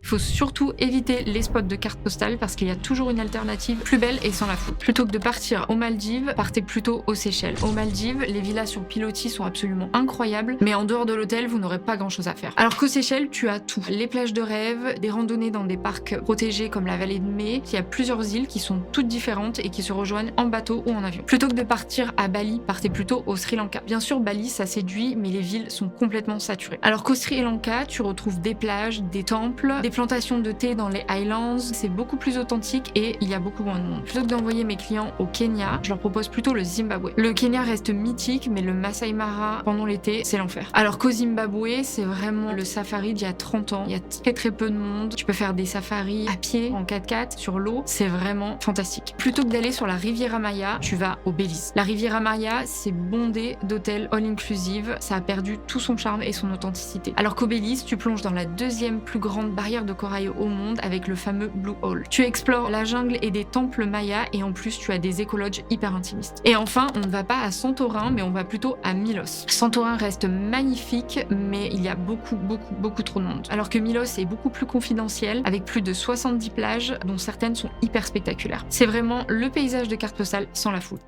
Il faut surtout éviter les spots de cartes postales parce qu'il y a toujours une alternative plus belle et sans la foule. Plutôt que de partir aux Maldives, partez plutôt aux Seychelles. Aux Maldives, les villas sur pilotis sont absolument incroyables, mais en dehors de l'hôtel, vous n'aurez pas grand chose à faire. Alors qu'aux Seychelles, tu as tout. Les plages de rêve, des randonnées dans des parcs protégés comme la vallée de Mai. Il y a plusieurs îles qui sont toutes différentes et qui se rejoignent en bateau ou en avion. Plutôt que de partir à Bali, partez plutôt au Sri Lanka. Bien sûr, Bali, ça séduit, mais les villes sont complètement saturées. Alors qu'au Sri Lanka, tu retrouves des plages, des temples, des plantations de thé dans les Highlands. C'est beaucoup plus authentique et il y a beaucoup moins de monde. Plutôt que d'envoyer mes clients au Kenya, je leur propose plutôt le Zimbabwe. Le Kenya reste mythique, mais le Masai Mara pendant l'été, c'est l'enfer. Alors qu'au Zimbabwe, c'est vraiment le safari d'il y a 30 ans. Il y a très peu de monde. Tu peux faire des safaris à pied, en 4x4, sur l'eau. C'est vraiment fantastique. Plutôt que d'aller sur la Riviera Maya, tu vas au Belize. La Riviera Maya, c'est bondé d'hôtels all-inclusive. Ça a perdu tout son charme et son authenticité. Alors qu'au Belize, tu plonges dans la deuxième plus grande barrière de corail au monde avec le fameux Blue Hole. Tu explores la jungle et des temples mayas et en plus, tu as des écologes hyper intimistes. Et enfin, on ne va pas à Santorin, mais on va plutôt à Milos. Santorin reste magnifique, mais il y a beaucoup trop de monde. Alors que Milos est beaucoup plus confidentiel, avec plus de 70 plages, dont certaines sont hyper spectaculaires. C'est vraiment le paysage de carte postale sans la foule.